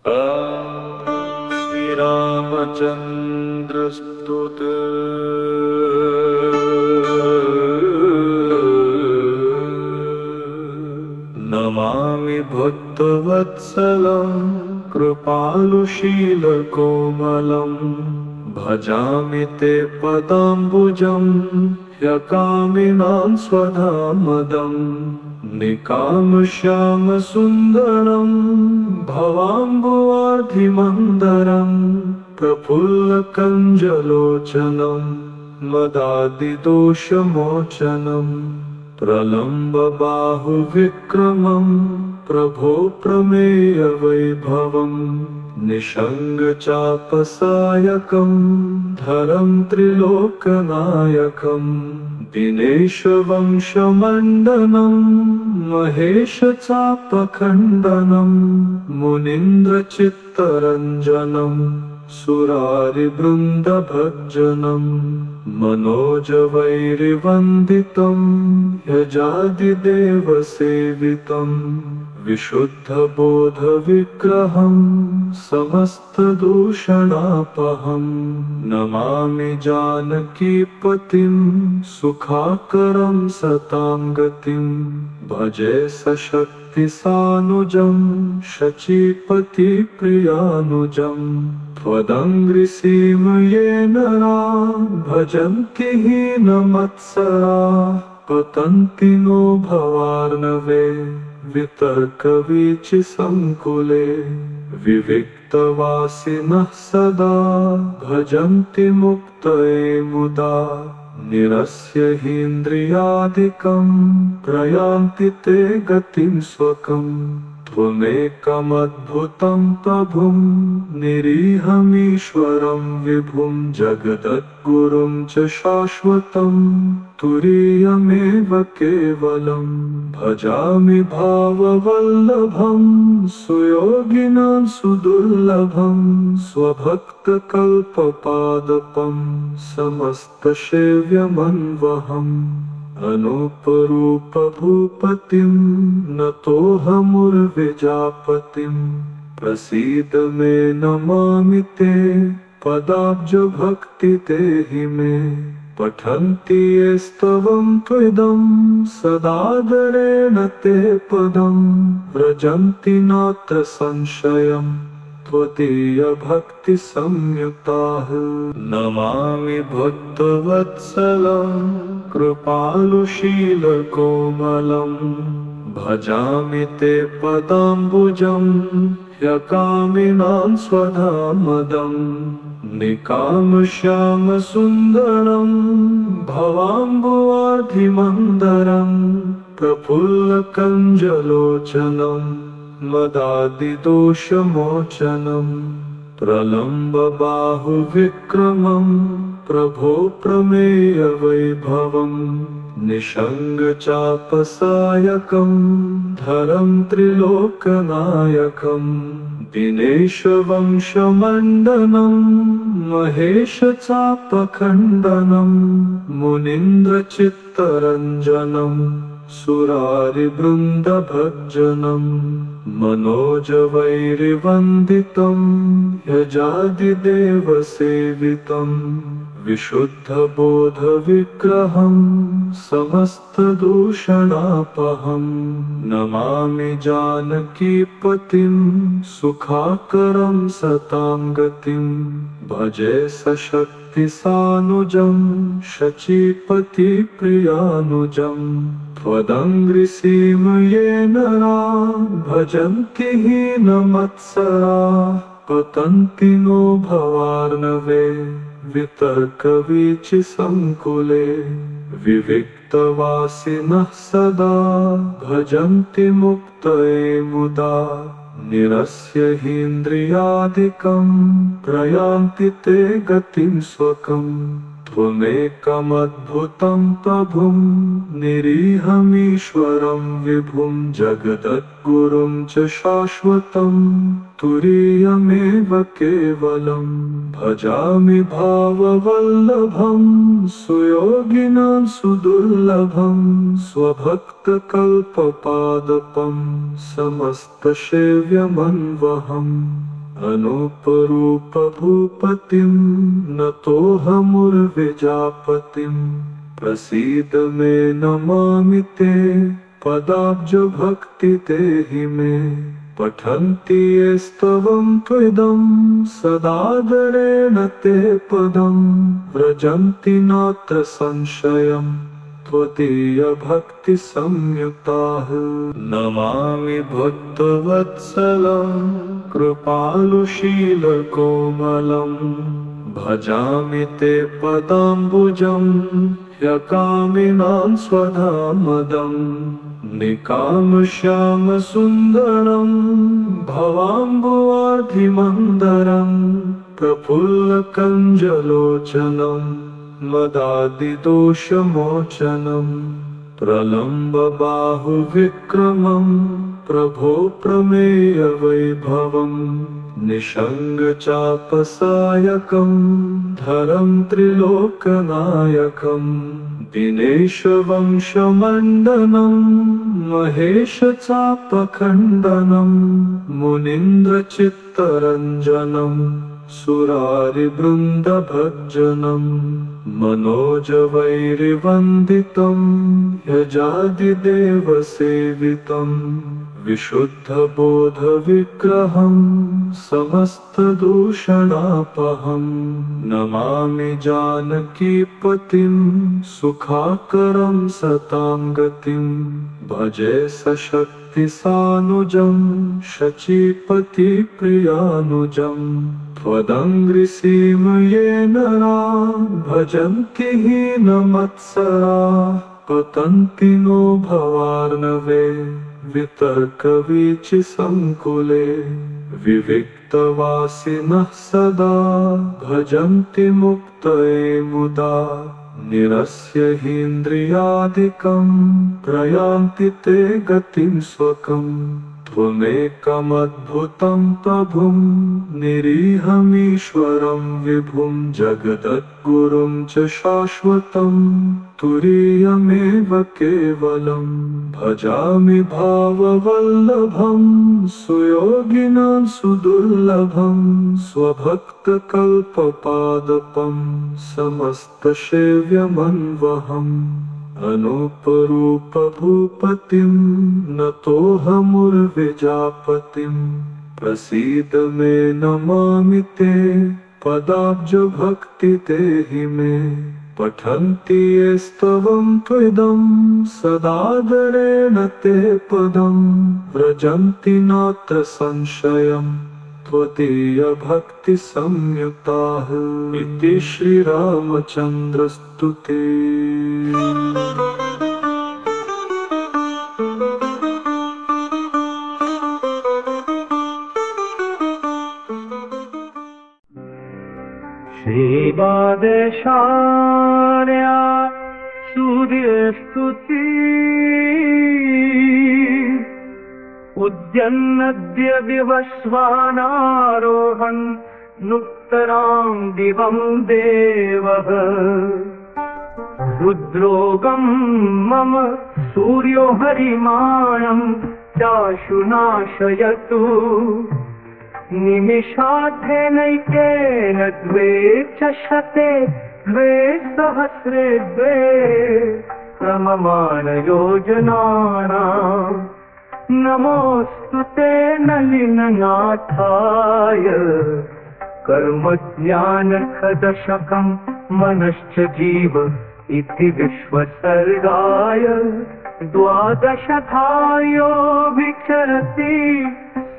श्री रामचंद्र स्तुत। नमामि भक्तवत्सलं कृपालुशीलकोमलं। भजामि ते पदाम्बुजं ह्यकामिनां स्वधामदम्। निकामश्यामसुन्दरं भवाम्बुवाधिमन्दरं। प्रफुल्लकञ्जलोचनं मदादिदोषमोचनं। प्रलम्बबाहुविक्रमं प्रभो प्रमेयवैभवं। निषङ्गचापसायकं धरं त्रिलोकनायकं। दिनेशवंशमण्डनं महेशचापखण्डनं। मुनीन्द्रचित्तरञ्जनं सुरारिवृन्दभज्जनं। मनोजवैरिवन्दितं यजादिदेवसेवितं। विशुद्धबोधविग्रहं समस्तदूषणापहं। नमामि जानकीपतिं सुखाकरं सतां गतिं। भजे सशक्तिसानुजं शचीपतिप्रियानुजं। त्वदङ्घ्रिसीमये नरा भजन्ति हीनमत्सराः। पतन्ति नो भवार्णवे वितर्कवीचिसङ्कुले। विविक्तवासिनः सदा भजन्ति मुक्तये मुदा। निरस्य हीन्द्रियादिकं प्रयान्ति ते गतिं स्वकम्। त्वमेकमद्भुतं प्रभुं निरीहमीश्वरं विभुं। जगद्गुरुं च शाश्वतं तुरीयमेव केवलं। भजामि भाववल्लभं सुयोगिनां सुदुर्लभं। स्वभक्तकल्पपादपं समस्तसेव्यमन्वहम्। अनूपरूपभूपतिं नतोऽहमुर्विजापतिं। प्रसीद मे नमामि ते पदाब्जभक्ति देहि मे। पठन्ति ये स्तवं त्विदं सदादरेण ते पदं। व्रजन्ति नात्र संशयम् त्वदीयभक्तिसंयुक्ताः। नमामि भक्तवत्सलं कृपालुशीलकोमलं। भजामि ते पदाम्बुजं ह्यकामिनां स्वधामदम्। निकामश्यामसुन्दरं भवाम्बुवाधिमन्दरं। प्रफुल्लकञ्जलोचनं मदादिदोषमोचनं। प्रलम्बबाहुविक्रमं प्रभो प्रमेयवैभवं। निषङ्गचापसायकं धरं त्रिलोकनायकं। दिनेशवंशमण्डनं महेशचापखण्डनं। मुनीन्द्रचित्तरञ्जनं सुरारिवृन्दभज्जनं। मनोजवैरिवन्दितं यजादिदेवसेवितं। विशुद्धबोधविग्रहं समस्तदूषणापहं। नमामि जानकीपतिं सुखाकरं सतां गतिं। भजे सशक्तिसानुजं शचीपतिप्रियानुजं। त्वदङ्घ्रिसीमये नरा भजन्ति हीनमत्सराः। पतन्ति नो भवार्णवे वितर्कवीचिसङ्कुले। विविक्तवासिनः सदा भजन्ति मुक्तये मुदा। निरस्य हीन्द्रियादिकं प्रयान्ति ते गतिं स्वकम्। त्वमेकमद्भुतं प्रभुं निरीहमीश्वरं विभुं। जगद्गुरुं च शाश्वतं तुरीयमेव केवलं। भजामि भाववल्लभं सुयोगिनां सुदुर्लभं। स्वभक्तकल्पपादपं समस्तसेव्यमन्वहम्। अनूपरूपभूपतिं नतोऽहमुर्विजापतिं प्रसीद मे नमामि ते पदाब्जभक्ति देहि मे पठन्ति ये स्तवं त्विदं सदादरेण ते पदं व्रजन्ति नात्र संशयम् त्वदीयभक्तिसंयुक्ताः नमामि भक्तवत्सलं कृपालुशीलकोमलं भजामि ते पदाम्बुजं ह्यकामिनां स्वधामदम् निकामश्यामसुन्दरं भवाम्बुवाधिमन्दरं प्रफुल्लकञ्जलोचनम् मदादिदोषमोचनं प्रलम्बबाहुविक्रमं प्रभो प्रमेयवैभवं निषङ्गचापसायकं धरं त्रिलोकनायकं दिनेशवंशमण्डनं महेशचापखण्डनं मुनीन्द्रचित्तरञ्जनं सुरारिवृन्दभज्जनं मनोजवैरिवन्दितं यजादिदेवसेवितं विशुद्धबोधविग्रहं समस्तदूषणापहं नमामि जानकीपतिं सुखाकरं सतां गतिं भजे सशक्तिसानुजं शचीपतिप्रियानुजं त्वदङ्घ्रिसीमये नरा भजन्ति हीनमत्सराः पतन्ति नो भवार्णवे वितर्कवीचिसङ्कुले विविक्तवासिनः सदा भजन्ति मुक्तये मुदा निरस्य हीन्द्रियादिकं प्रयान्ति ते गतिं स्वकम् त्वमेकमद्भुतं प्रभुं निरीहमीश्वरं विभुं जगद्गुरुं च शाश्वतं तुरीयमेव केवलं भजामि भाववल्लभं सुयोगिनां सुदुर्लभं स्वभक्तकल्पपादपं समस्तसेव्यमन्वहम् अनूपरूपभूपतिं नतोऽहमुर्विजापतिं प्रसीद मे नमामि ते पदाब्जभक्ति देहि मे पठन्ति ये स्तवं त्विदं सदादरेण ते पदं व्रजन्ति नात्र संशयम् त्वदीयभक्तिसंयुक्ताः इति श्रीरामचन्द्रस्तुते। श्रीवादेशार्या सूर्यस्तुति उद्यन्नद्य विवस्वानारोहन् नुक्तरां दिवं देवः रुद्रोगं मम सूर्यो हरिमाणं चाशुनाशयतु निमिषार्थेनैकेन द्वे च शते द्वे सहस्रे द्वे क्रममाणयोजनानाम् नमोऽस्तु ते नलिननाथाय कर्मज्ञानखदशकं मनश्च जीव इति विश्वसर्गाय द्वादशधायो विचरति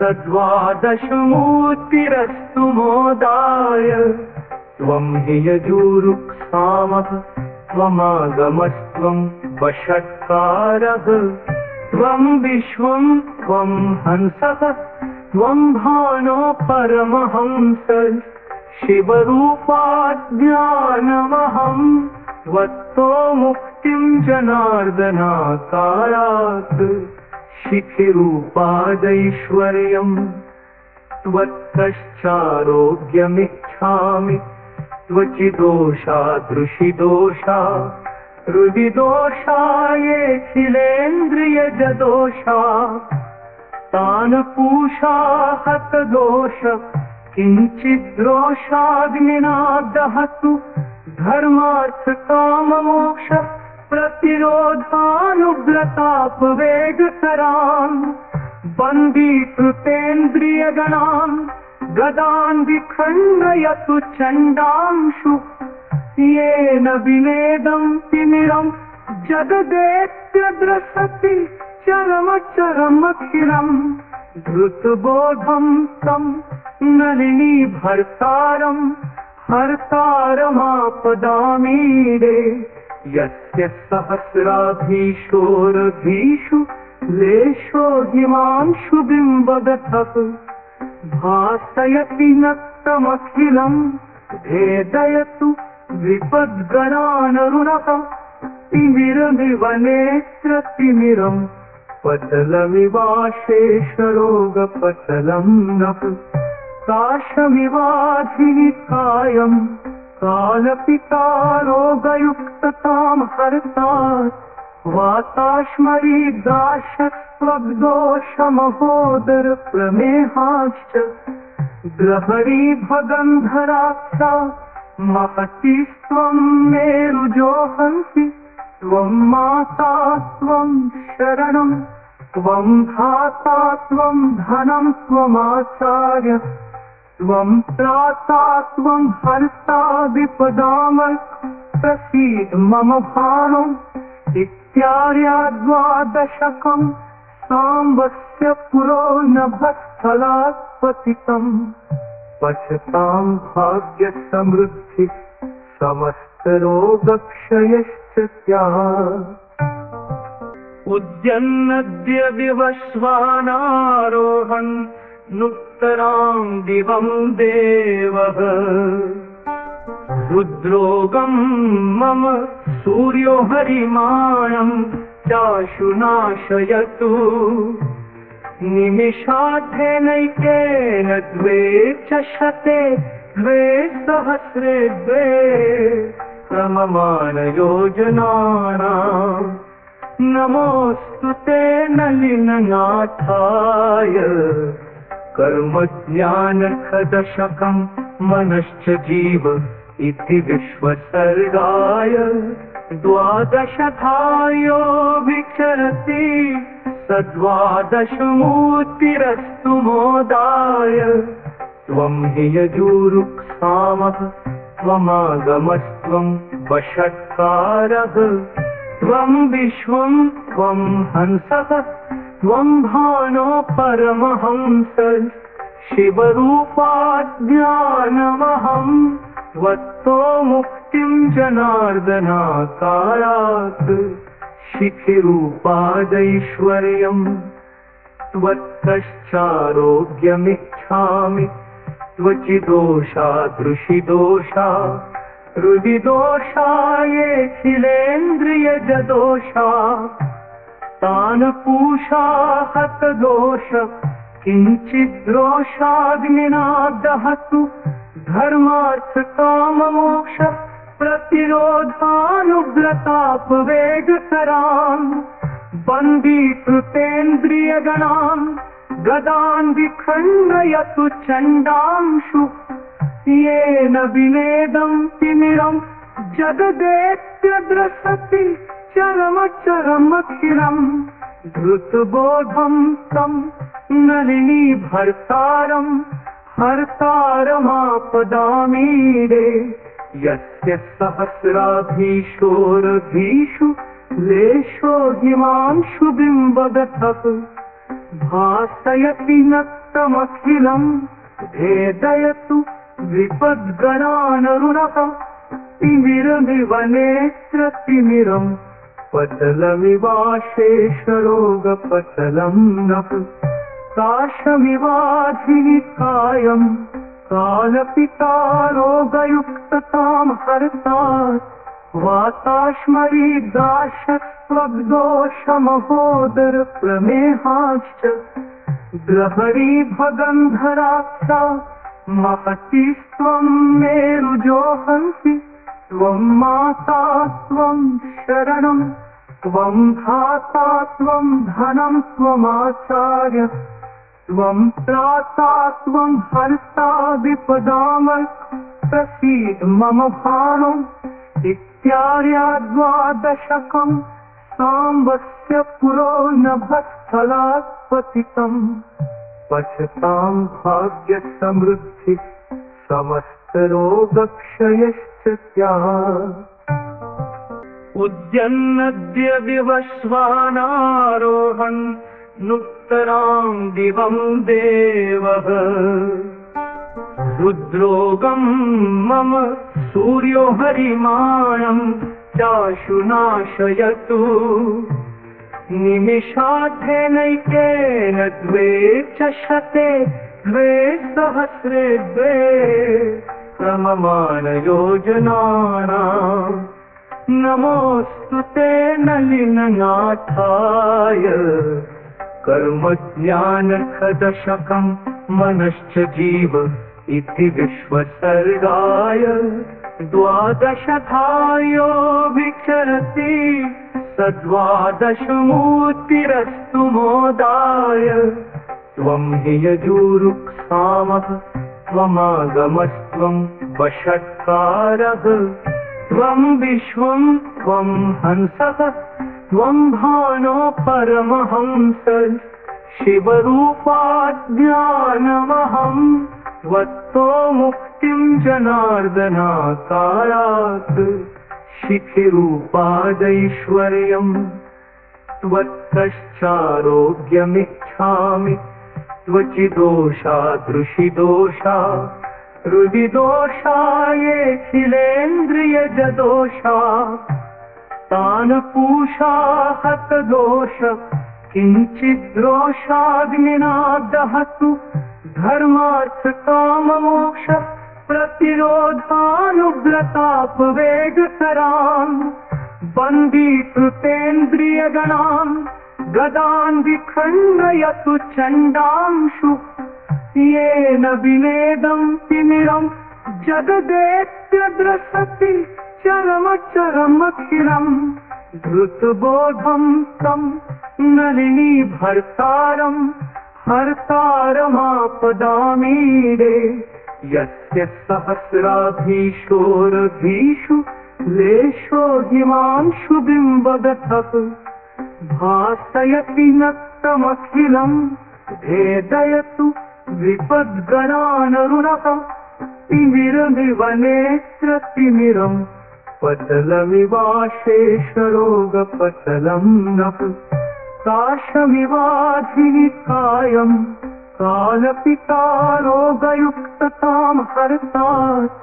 सद्वादशमूर्तिरस्तु मोदाय त्वं हि यजुरुक्सामः त्वमागमस्त्वं वषट्कारः त्वं विश्वं त्वं हंसः त्वं भानो परमहंसः शिवरूपाज्ञानमहं त्वत्तो मुक्तिं जनार्दनाकारात् शिखिरूपादैश्वर्यं त्वत्तश्चारोग्यमिच्छामि त्वचिदोषा दृशिदोषा हृदिदोषा येऽखिलेन्द्रियजदोषा तान् पूषा हतदोष किञ्चिद्रोषाग्निना दहतु धर्मार्थकाममोक्ष प्रतिरोधानुव्रतापवेगकरान् बन्दीकृतेन्द्रियगणान् गदान् विखण्डयतु चण्डांशु येन विनेदं तिमिरं जगदेत्यद्रसति चरमचरमखिलम् धृतबोधं तं नलिनीभर्तारं हर्तारमापदामीरे यस्य सहस्राभीषोरभीषु लेशो हिमांशु बिम्बगतः भासयति नक्तमखिलम् भेदयतु विपद्गणानरुणः तिमिरमिव नेत्रतिमिरम् पटलमिवाशेषरोगपटलम् नः काशमिवाधिनिकायम् कालपितारोगयुक्ततां हर्तात् वाताश्मरीदाशस्त्वग्दोषमहोदर प्रमेहाश्च ग्रहणी भगन्धराक्षा महतीस्त्वं मेरुजोहन्ति त्वं माता त्वं शरणं त्वं धाता त्वं धनं त्वमाचार्य त्वं त्राता त्वं हर्ता विपदामर्क प्रसीद मम भानम् इत्यार्याद्वादशकं साम्बस्य पुरो नभस्थलात् पतितम् पश्यतां भाग्यसमृद्धि समस्तरोगक्षयश्च स्यात् उद्यन्नद्य विवस्वानारोहन् नुत्तरां दिवं देवः रुद्रोगं मम सूर्यो हरिमाणं चाशु नाशयतु निमिषार्थेनैकेन द्वे च शते द्वे सहस्रे द्वे क्रममाणयोजनानाम् नमोऽस्तु ते नलिननाथाय कर्मज्ञानखदशकं मनश्च जीव इति विश्वसर्गाय द्वादशधायो विचरति सद्वादशमूर्तिरस्तु मोदाय त्वं हि यजुरुक्सामः त्वमागमस्त्वं वषट्कारः त्वं विश्वं त्वं हंसः त्वं भानो परमहंसः शिवरूपाज्ञानमहं त्वत्तो मुक्तिं जनार्दनाकारात् शिखिरूपादैश्वर्यं त्वत्तश्चारोग्यमिच्छामि त्वचिदोषा दृशिदोषा हृदिदोषा येऽखिलेन्द्रियजदोषा तान् पूषा हतदोष किञ्चिद्रोषाग्निना दहतु धर्मार्थकाममोक्ष प्रतिरोधानुव्रतापवेगकरान् बन्दीकृतेन्द्रियगणान् गदान् विखण्डयतु चण्डांशु येन विनेदं तिमिरं जगदेत्यद्रसति चरमचरमखिलम् धृतबोधं तं नलिनीभर्तारं हर्तारमापदामीरे यस्य सहस्राभीषोरभीषु लेशो हिमांशु बिम्बगतः भासयति नक्तमखिलम् भेदयतु विपद्गणानरुणः तिमिरमिव नेत्रतिमिरम् पटलमिवाशेषरोगपटलम् नः काशमिवाधिनिकायम् कालपितारोगयुक्ततां हर्तात् वाताश्मरीदाशस्त्वग्दोषमहोदर प्रमेहाश्च ग्रहणी भगन्धराक्षा महतीस्त्वं मेरुजोहन्ति त्वं माता त्वं शरणं त्वं धाता त्वं धनं त्वमाचार्य त्वं त्राता त्वं हर्ता विपदामः प्रसीद मम भारम् इत्यार्या द्वादशकम् साम्बस्य पुरो नभस्थलात् पतितम् पश्यतां भाग्यसमृद्धि समस्तरोगक्षयश्च स्यात् उद्यन्नद्य विवस्वानारोहन् नुत्तरां दिवं देवः रुद्रोगं मम सूर्यो हरिमाणं चाशुनाशयतु निमिषार्थेनैकेन द्वे च शते द्वे सहस्रे द्वे क्रममाणयोजनानाम् नमोऽस्तु ते नलिननाथाय कर्मज्ञानखदशकं मनश्च जीव इति विश्वसर्गाय द्वादशधायो विचरति सद्वादशमूर्तिरस्तु मोदाय त्वं हि यजुरुक्सामः त्वमागमस्त्वं वषट्कारः त्वं विश्वं त्वं हंसः त्वं भानो परमहंसः शिवरूपाज्ञानमहं त्वत्तो मुक्तिं जनार्दनाकारात् शिखिरूपादैश्वर्यं त्वत्तश्चारोग्यमिच्छामि त्वचिदोषा दृशिदोषा हृदिदोषा येऽखिलेन्द्रियजदोषा तानपूषा हतदोष किञ्चिद्रोषाग्निना दहतु धर्मार्थकाममोक्ष प्रतिरोधानुव्रतापवेगकरान् बन्दीकृतेन्द्रियगणान् गदान् विखण्डयतु चण्डांशु येन विनेदं तिमिरं जगदेत्यद्रसति चरमचरमखिलम् धृतबोधं तं नलिनीभर्तारं हर्तारमापदामीडे यस्य सहस्राभीषोरभीषु लेशो हिमांशु बिम्बगतः भासयति नक्तमखिलं भेदयतु विपद्गणानरुणः तिमिरमिव नेत्रतिमिरं पटलमिवाशेषरोगपटलं नः काशमिवाधिनिकायं कालपितारोगयुक्ततां हर्तात्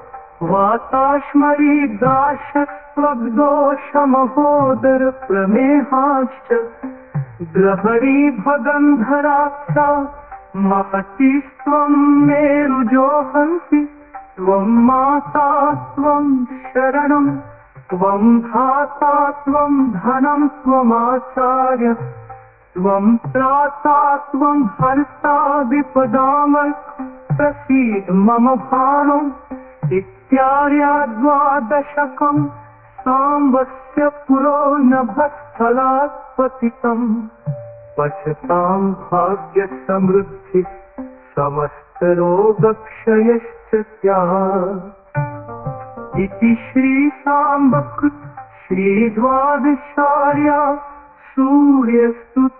वाताश्मरीदाशस्त्वग्दोषमहोदरप्रमेहाश्च ग्रहणीभगन्धराक्षा महतीस्त्वं मेरुजोहन्ति त्वं माता त्वं शरणं त्वं धाता त्वं धनं त्वमाचार्य त्वं त्राता त्वं हर्ता विपदामः प्रसीद मम भारम् इत्यार्या द्वादशकं साम्बस्य पुरो नभस्थलात् पतितम् पश्यतां भाग्यसमृद्धि समस्तरोगक्षयश्च स्यात् इति श्रीसाम्बकृत् श्रीद्वादशार्या सूर्यस्तुतिः।